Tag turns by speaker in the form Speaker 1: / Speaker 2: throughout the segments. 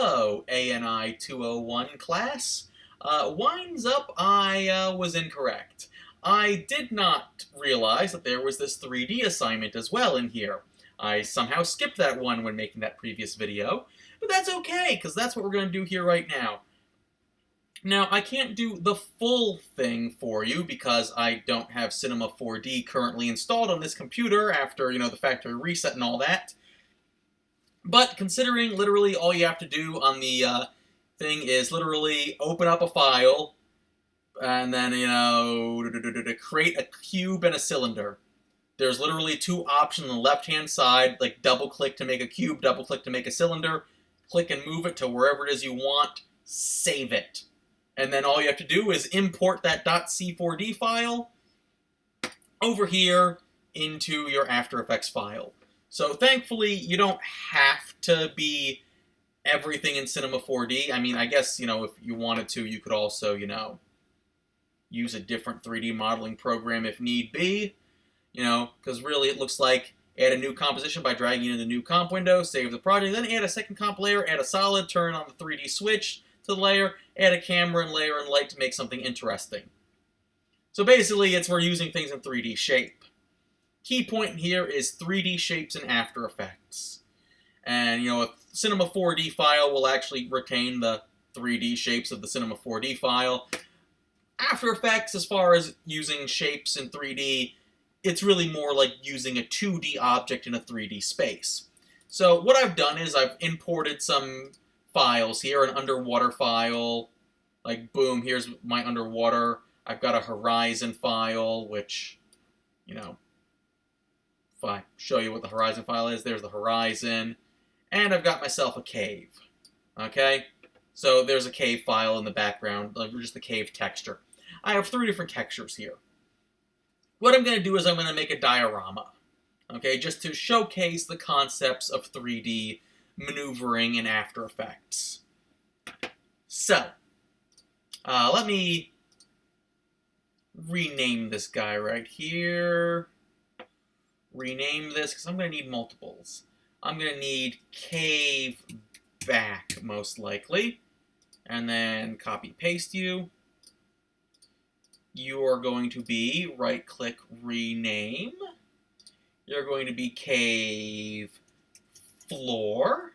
Speaker 1: Hello, ANI201 class. Winds up, I was incorrect. I did not realize that there was this 3D assignment as well in here. I somehow skipped that one when making that previous video, but that's okay, because that's what we're going to do here right now. Now, I can't do the full thing for you because I don't have Cinema 4D currently installed on this computer after, the factory reset and all that. But considering literally all you have to do on the thing is literally open up a file and then, create a cube and a cylinder. There's literally two options on the left-hand side, like double-click to make a cube, double-click to make a cylinder, click and move it to wherever it is you want, save it. And then all you have to do is import that .c4d file over here into your After Effects file. So thankfully, you don't have to be everything in Cinema 4D. I mean, I guess, if you wanted to, you could also, use a different 3D modeling program if need be. Because really it looks like add a new composition by dragging in the new comp window, save the project, then add a second comp layer, add a solid, turn on the 3D switch to the layer, add a camera and layer and light to make something interesting. So basically, we're using things in 3D shape. Key point here is 3D shapes in After Effects. And, a Cinema 4D file will actually retain the 3D shapes of the Cinema 4D file. After Effects, as far as using shapes in 3D, it's really more like using a 2D object in a 3D space. So what I've done is I've imported some files here, an underwater file, like boom, here's my underwater. I've got a horizon file, which, if I show you what the horizon file is, there's the horizon. And I've got myself a cave. Okay? So there's a cave file in the background, like just the cave texture. I have 3 different textures here. What I'm going to do is I'm going to make a diorama. Okay? Just to showcase the concepts of 3D maneuvering in After Effects. So, let me rename this guy right here. Rename this, because I'm going to need multiples. I'm going to need cave back, most likely. And then copy paste you. You are going to be right-click rename. You're going to be cave floor.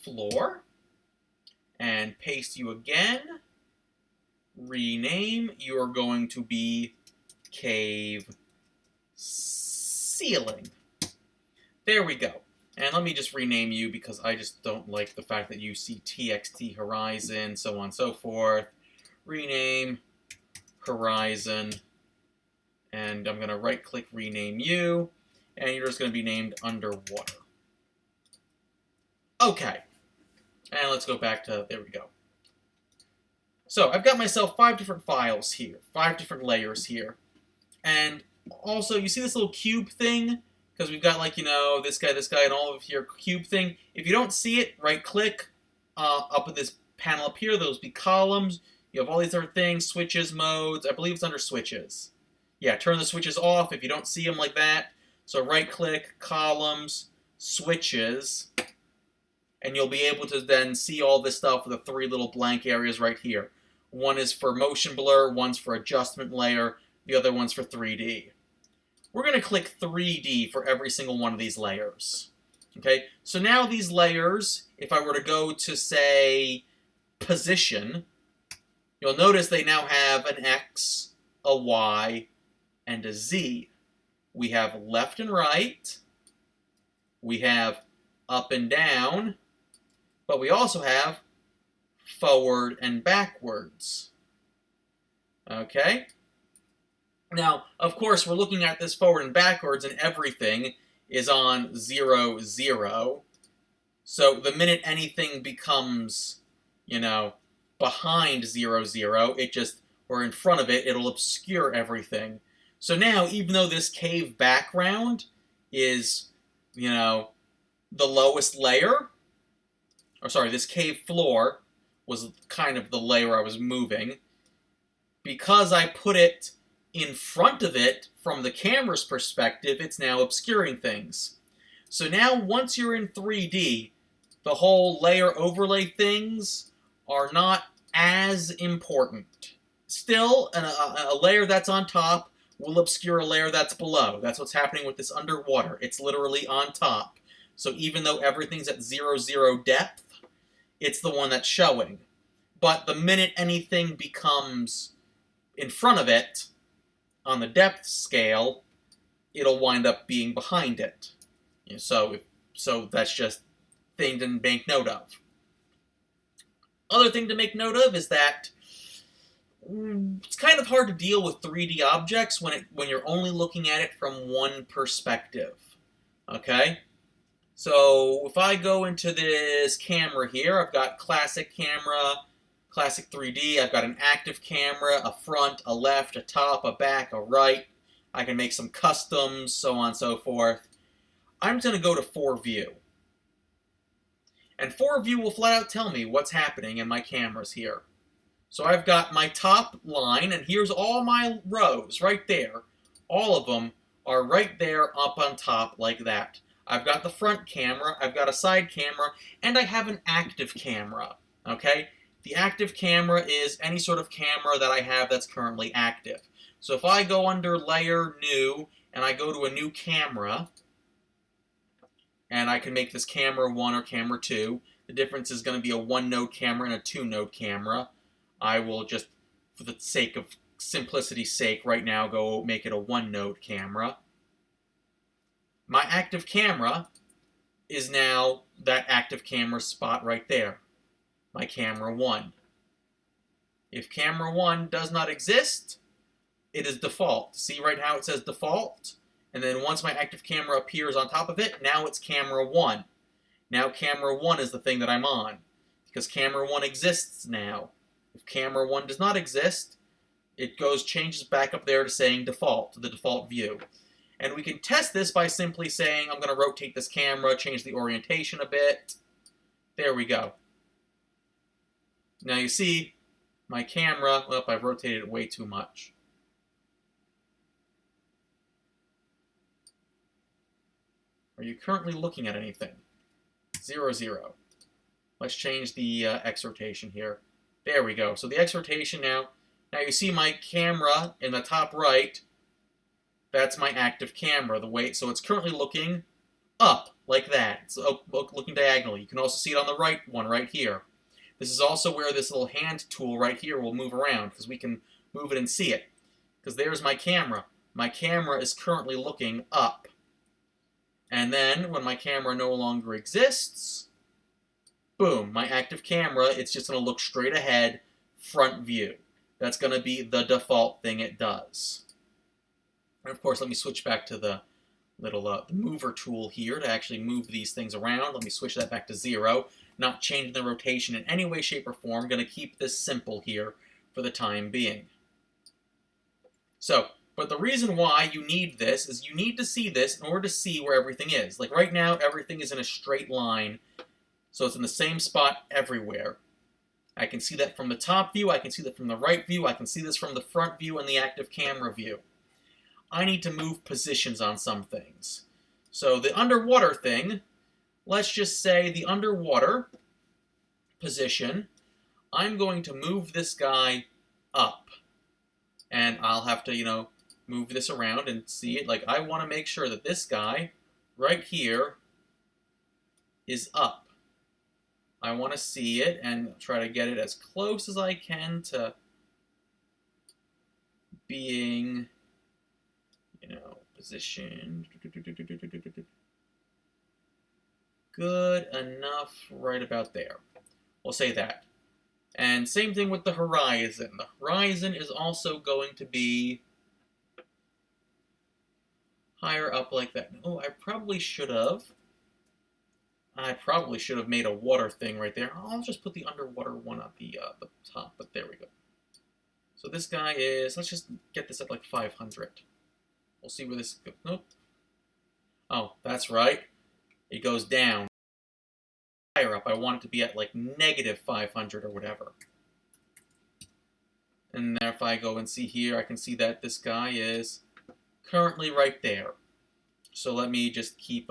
Speaker 1: Floor. And paste you again. Rename. You're going to be cave ceiling. There we go. And let me just rename you because I just don't like the fact that you see TXT horizon, so on and so forth. Rename horizon. And I'm going to right-click rename you. And you're just going to be named underwater. Okay. And let's go back to, there we go. So I've got myself 5 different files here, 5 different layers here. And also, you see this little cube thing? Because we've got, like, this guy, and all of here cube thing. If you don't see it, right-click up at this panel up here. Those be columns. You have all these other things, switches, modes. I believe it's under switches. Yeah, turn the switches off if you don't see them like that. So right-click, columns, switches, and you'll be able to then see all this stuff with the 3 little blank areas right here. One is for motion blur, one's for adjustment layer, the other one's for 3D. We're going to click 3D for every single one of these layers. Okay, so now these layers, if I were to go to, say, position, you'll notice they now have an X, a Y, and a Z. We have left and right, we have up and down, but we also have forward and backwards. Okay? Now, of course, we're looking at this forward and backwards, and everything is on 0, 0. So the minute anything becomes, behind 0, 0, or in front of it, it'll obscure everything. So now, even though this cave background is, the lowest layer, or sorry, this cave floor was kind of the layer I was moving, because I put it in front of it from the camera's perspective, it's now obscuring things. So now once you're in 3D, the whole layer overlay things are not as important. Still, a layer that's on top will obscure a layer that's below. That's what's happening with this underwater. It's literally on top. So even though everything's at 0, 0 depth, it's the one that's showing. But the minute anything becomes in front of it, on the depth scale, it'll wind up being behind it. So that's just thing to make note of. Other thing to make note of is that it's kind of hard to deal with 3D objects when you're only looking at it from one perspective. Okay? So if I go into this camera here, I've got classic camera, classic 3D, I've got an active camera, a front, a left, a top, a back, a right. I can make some customs, so on and so forth. I'm just going to go to 4-view. And 4-view will flat out tell me what's happening in my cameras here. So I've got my top line, and here's all my rows right there. All of them are right there up on top like that. I've got the front camera, I've got a side camera, and I have an active camera. Okay? The active camera is any sort of camera that I have that's currently active. So if I go under Layer, New, and I go to a new camera, and I can make this camera 1 or camera 2. The difference is going to be a 1-node camera and a 2-node camera. I will just, for the sake of simplicity's sake, right now go make it a 1-node camera. My active camera is now that active camera spot right there. My camera 1. If camera 1 does not exist, it is default. See right now it says default? And then once my active camera appears on top of it, now it's camera 1. Now camera 1 is the thing that I'm on, because camera 1 exists now. If camera 1 does not exist, it changes back up there to saying default, to the default view. And we can test this by simply saying, I'm going to rotate this camera, change the orientation a bit. There we go. Now you see, my camera, well, I've rotated it way too much. Are you currently looking at anything? 0, 0. Let's change the X rotation here. There we go. So the X rotation now you see my camera in the top right. That's my active camera. So it's currently looking up like that. It's looking diagonally. You can also see it on the right one right here. This is also where this little hand tool right here will move around, because we can move it and see it. Because there's my camera. My camera is currently looking up. And then, when my camera no longer exists, boom, my active camera, it's just going to look straight ahead, front view. That's going to be the default thing it does. And of course, let me switch back to the little mover tool here to actually move these things around. Let me switch that back to 0. Not changing the rotation in any way, shape, or form. Going to keep this simple here for the time being. So, but the reason why you need this is you need to see this in order to see where everything is. Like right now, everything is in a straight line, so it's in the same spot everywhere. I can see that from the top view, I can see that from the right view, I can see this from the front view and the active camera view. I need to move positions on some things. So the underwater thing, let's just say the underwater position, I'm going to move this guy up. And I'll have to, move this around and see it. Like, I want to make sure that this guy right here is up. I want to see it and try to get it as close as I can to being, positioned good enough right about there. We'll say that. And same thing with the horizon. The horizon is also going to be higher up like that. Oh, I probably should have made a water thing right there. I'll just put the underwater one at the top, but there we go. So this guy is, let's just get this at like 500. We'll see where this goes. Nope. Oh, that's right. It goes down. Higher up. I want it to be at like negative 500 or whatever. And then if I go and see here, I can see that this guy is currently right there. So let me just keep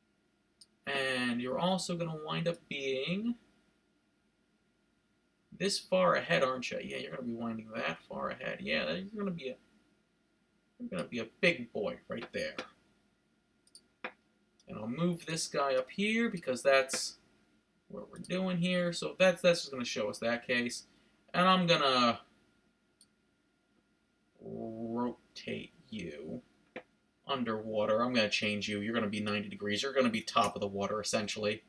Speaker 1: And you're also going to wind up being this far ahead, aren't you? Yeah, you're going to be winding that far ahead. Yeah, you're going to be a big boy right there. And I'll move this guy up here because that's what we're doing here. So that's just going to show us that case. And I'm going to rotate you underwater. I'm going to change you. You're going to be 90 degrees. You're going to be top of the water, essentially.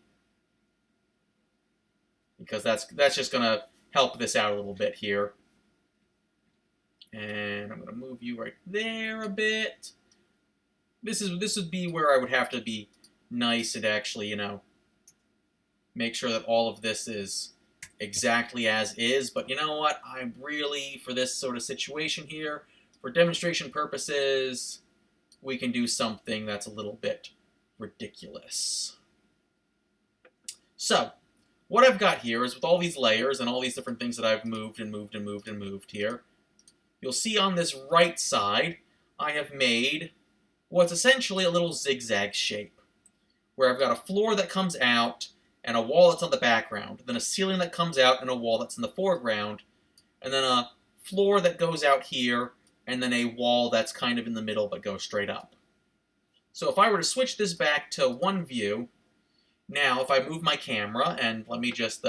Speaker 1: Because that's just going to help this out a little bit here. And I'm going to move you right there a bit. This would be where I would have to be nice and actually, you know, make sure that all of this is exactly as is. But you know what? I'm really, for this sort of situation here, for demonstration purposes, we can do something that's a little bit ridiculous. So, what I've got here is with all these layers and all these different things that I've moved and moved and moved and moved here, you'll see on this right side, I have made what's essentially a little zigzag shape, where I've got a floor that comes out and a wall that's on the background, then a ceiling that comes out and a wall that's in the foreground, and then a floor that goes out here, and then a wall that's kind of in the middle but goes straight up. So if I were to switch this back to one view, now if I move my camera, and let me just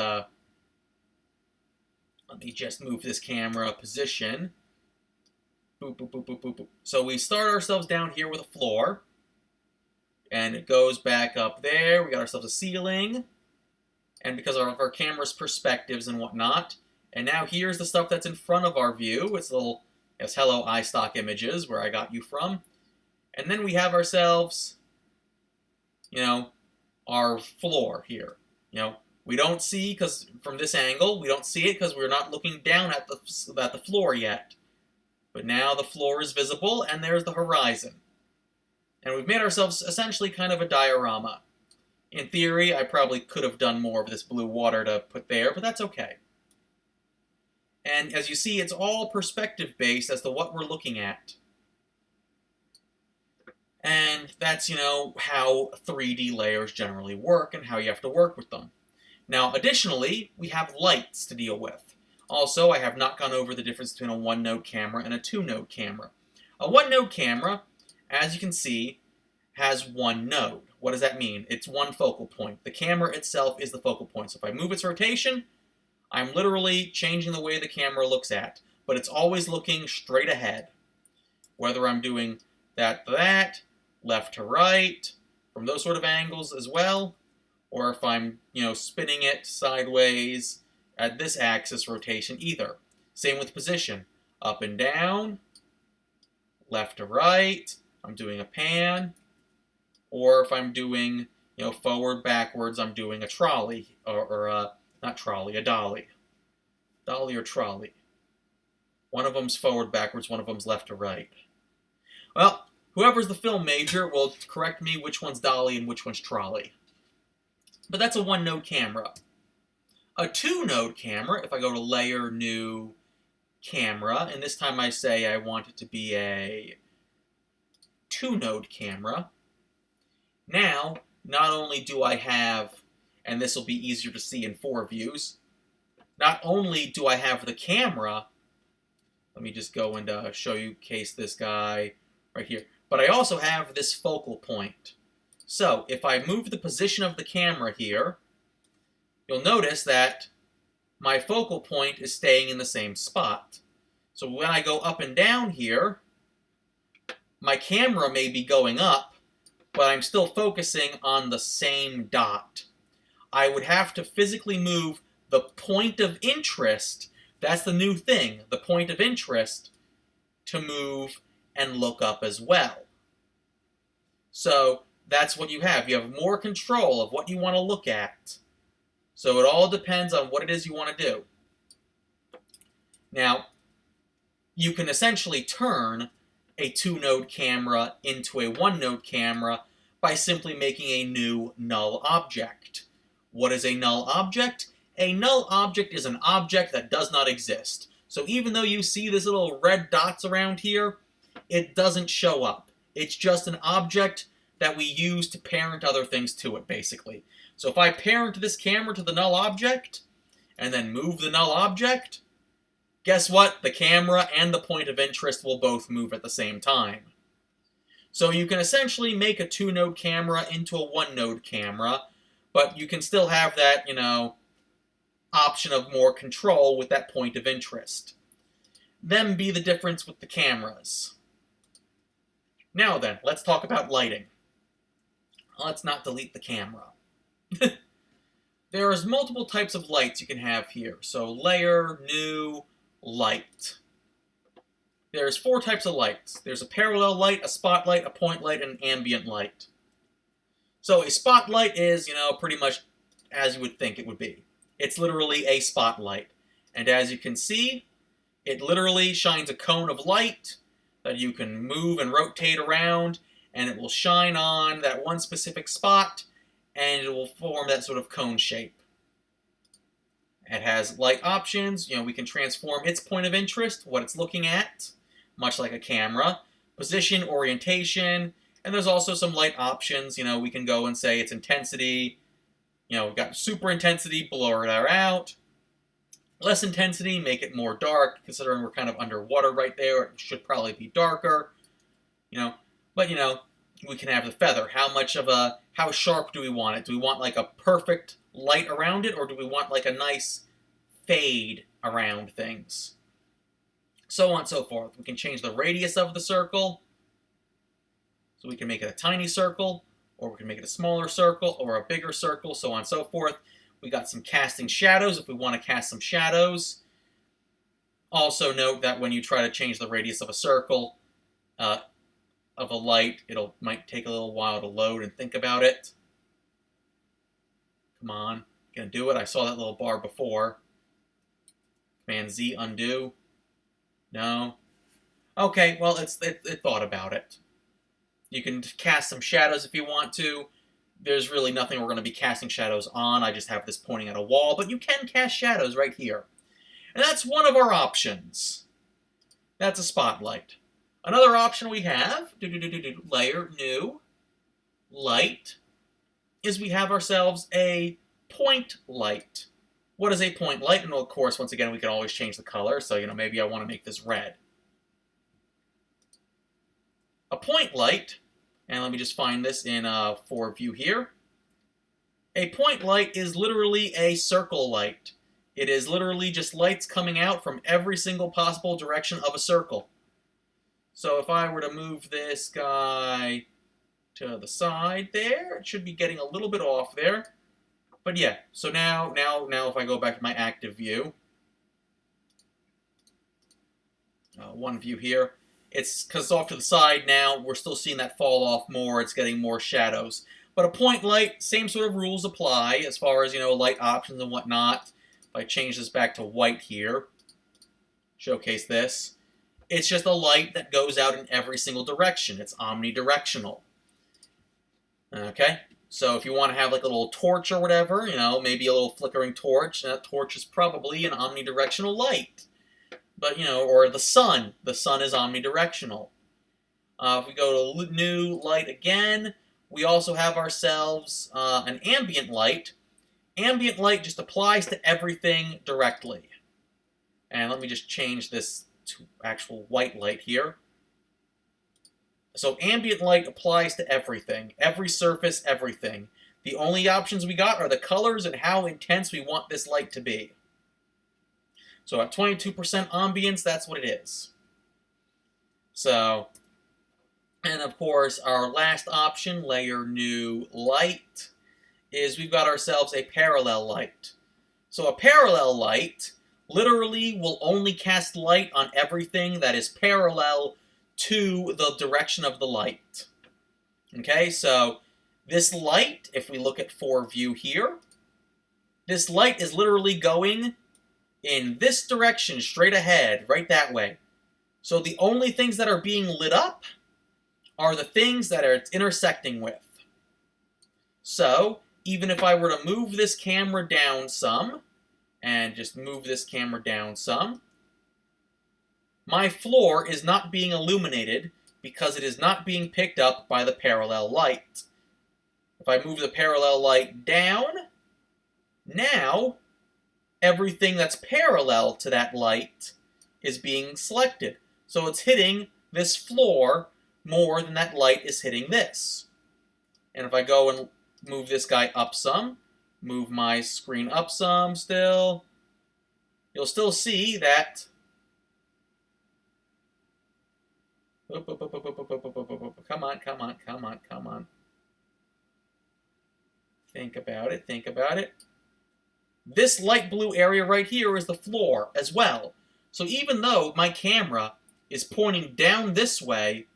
Speaker 1: move this camera position. Boop, boop, boop, boop, boop, boop. So we start ourselves down here with a floor, and it goes back up there. We got ourselves a ceiling, and because of our camera's perspectives and whatnot, and now here's the stuff that's in front of our view. It's little, yes, hello iStock images, where I got you from. And then we have ourselves, you know, our floor here. You know, we don't see, because from this angle, we don't see it because we're not looking down at the floor yet. But now the floor is visible, and there's the horizon. And we've made ourselves essentially kind of a diorama. In theory, I probably could have done more of this blue water to put there, but that's okay. And as you see, it's all perspective-based as to what we're looking at. And that's, you know, how 3D layers generally work and how you have to work with them. Now, additionally, we have lights to deal with. Also, I have not gone over the difference between a one-node camera and a two-node camera. A one-node camera, as you can see, has one node. What does that mean? It's one focal point. The camera itself is the focal point. So if I move its rotation, I'm literally changing the way the camera looks at, but it's always looking straight ahead. Whether I'm doing that to that, left to right, from those sort of angles as well, or if I'm, you know, spinning it sideways at this axis rotation either. Same with position. Up and down, left to right, I'm doing a pan, or if I'm doing, you know, forward, backwards, I'm doing a trolley, or not trolley, a dolly. Dolly or trolley. One of them's forward, backwards, one of them's left to right. Well, whoever's the film major will correct me which one's dolly and which one's trolley. But that's a one-node camera. A two-node camera, if I go to Layer, New, Camera, and this time I say I want it to be a two-node camera. Now, not only do I have, and this will be easier to see in 4 views, not only do I have the camera, let me just go and show you case this guy right here, but I also have this focal point. So, if I move the position of the camera here, you'll notice that my focal point is staying in the same spot. So when I go up and down here, my camera may be going up, but I'm still focusing on the same dot. I would have to physically move the point of interest, that's the new thing, the point of interest, to move and look up as well. So that's what you have. You have more control of what you want to look at. So it all depends on what it is you want to do. Now, you can essentially turn a two-node camera into a one-node camera by simply making a new null object. What is a null object? A null object is an object that does not exist. So even though you see these little red dots around here, it doesn't show up. It's just an object that we use to parent other things to it, basically. So if I parent this camera to the null object, and then move the null object, guess what? The camera and the point of interest will both move at the same time. So you can essentially make a 2-node camera into a 1-node camera, but you can still have that, option of more control with that point of interest. Then be the difference with the cameras. Now then, let's talk about lighting. Let's not delete the camera. There's multiple types of lights you can have here. So layer, new, light. There's 4 types of lights. There's a parallel light, a spotlight, a point light, and an ambient light. So a spotlight is, pretty much as you would think it would be. It's literally a spotlight. And as you can see, it literally shines a cone of light that you can move and rotate around, and it will shine on that one specific spot, and it will form that sort of cone shape. It has light options. We can transform its point of interest, what it's looking at, much like a camera, position, orientation, and there's also some light options. We can go and say its intensity. We've got super intensity, blur it out. Less intensity, make it more dark, considering we're kind of underwater right there. It should probably be darker. But we can have the feather. How sharp do we want it? Do we want like a perfect light around it, or do we want like a nice fade around things? So on and so forth. We can change the radius of the circle. So we can make it a tiny circle, or we can make it a smaller circle, or a bigger circle, so on and so forth. We got some casting shadows if we want to cast some shadows. Also note that when you try to change the radius of a circle, of a light, might take a little while to load and think about it. Come on, gonna do it. I saw that little bar before. Command Z, undo. No. Okay, well, it thought about it. You can cast some shadows if you want to. There's really nothing we're going to be casting shadows on. I just have this pointing at a wall, but you can cast shadows right here. And that's one of our options. That's a spotlight. Another option we have, layer, new, light, is we have ourselves a point light. What is a point light? And of course, once again, we can always change the color. So, maybe I want to make this red. A point light, and let me just find this in 4 view here. A point light is literally a circle light. It is literally just lights coming out from every single possible direction of a circle. So if I were to move this guy to the side there, it should be getting a little bit off there. But yeah, so now if I go back to my active view, 1 view here, it's because it's off to the side now. We're still seeing that fall off more. It's getting more shadows. But a point light, same sort of rules apply as far as, light options and whatnot. If I change this back to white here, showcase this, it's just a light that goes out in every single direction. It's omnidirectional. Okay? So if you want to have like a little torch or whatever, maybe a little flickering torch, that torch is probably an omnidirectional light. But, or the sun. The sun is omnidirectional. If we go to new light again, we also have ourselves an ambient light. Ambient light just applies to everything directly. And let me just change this to actual white light here. So ambient light applies to everything. Every surface, everything. The only options we got are the colors and how intense we want this light to be. So at 22% ambience, that's what it is. So, and of course, our last option, layer new light, is we've got ourselves a parallel light. So a parallel light literally will only cast light on everything that is parallel to the direction of the light. Okay, so this light, if we look at 4 view here, this light is literally going in this direction, straight ahead, right that way. So the only things that are being lit up are the things that it's intersecting with. So, even if I were to move this camera down some, and just move this camera down some, my floor is not being illuminated because it is not being picked up by the parallel light. If I move the parallel light down, now everything that's parallel to that light is being selected. So it's hitting this floor more than that light is hitting this. And if I go and move this guy up some, move my screen up some still, you'll still see that come on, come on, come on, come on. Think about it, think about it. This light blue area right here is the floor as well. So even though my camera is pointing down this way,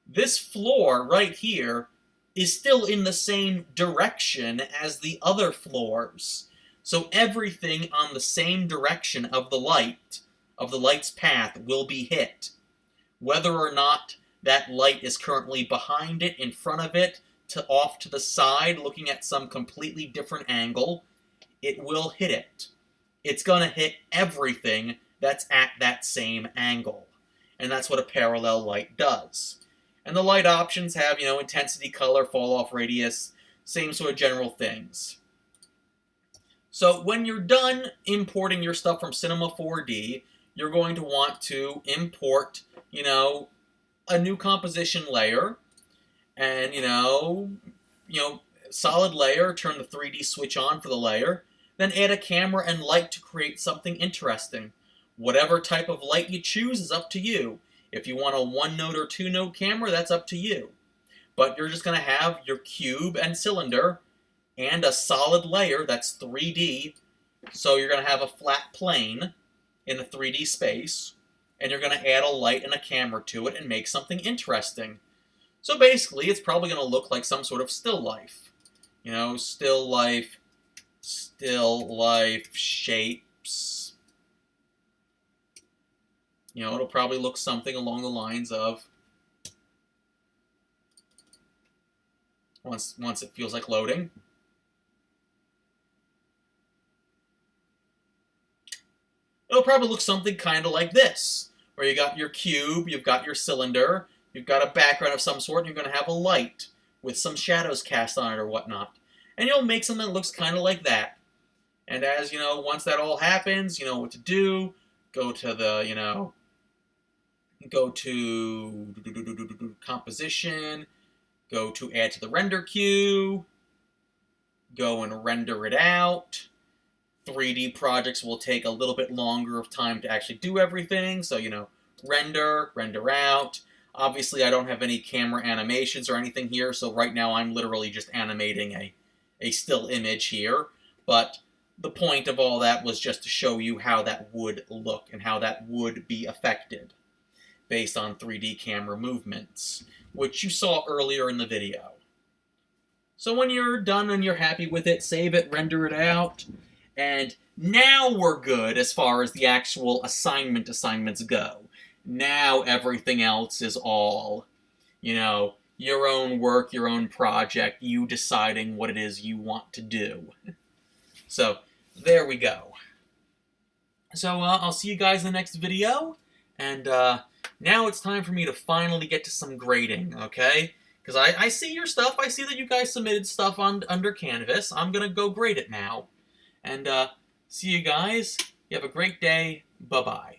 Speaker 1: this floor right here is still in the same direction as the other floors. So everything on the same direction of the light's path, will be hit. Whether or not that light is currently behind it, in front of it, off to the side, looking at some completely different angle, it will hit it. It's going to hit everything that's at that same angle. And that's what a parallel light does. And the light options have, intensity, color, fall-off radius, same sort of general things. So when you're done importing your stuff from Cinema 4D, you're going to want to import, a new composition layer, and, solid layer, turn the 3D switch on for the layer, then add a camera and light to create something interesting. Whatever type of light you choose is up to you. If you want a 1-node or 2-node camera, that's up to you. But you're just going to have your cube and cylinder and a solid layer that's 3D. So you're going to have a flat plane in a 3D space, and you're going to add a light and a camera to it and make something interesting. So basically, it's probably going to look like some sort of still life. Still life shapes. It'll probably look something along the lines of, once it feels like loading, it'll probably look something kind of like this, where you got your cube, you've got your cylinder, you've got a background of some sort, and you're going to have a light with some shadows cast on it or whatnot. And you'll make something that looks kind of like that. And as, once that all happens, you know what to do. Go to the, go to composition, go to add to the render queue, go and render it out. 3D projects will take a little bit longer of time to actually do everything, so, render out. Obviously, I don't have any camera animations or anything here, so right now I'm literally just animating a still image here, but the point of all that was just to show you how that would look and how that would be affected based on 3D camera movements, which you saw earlier in the video. So when you're done and you're happy with it, save it, render it out, and now we're good as far as the actual assignments go. Now everything else is all, your own work, your own project, you deciding what it is you want to do. So, there we go. So, I'll see you guys in the next video, and now it's time for me to finally get to some grading, okay? Because I see your stuff, I see that you guys submitted stuff under Canvas. I'm gonna go grade it now. And, see you guys. You have a great day. Bye-bye.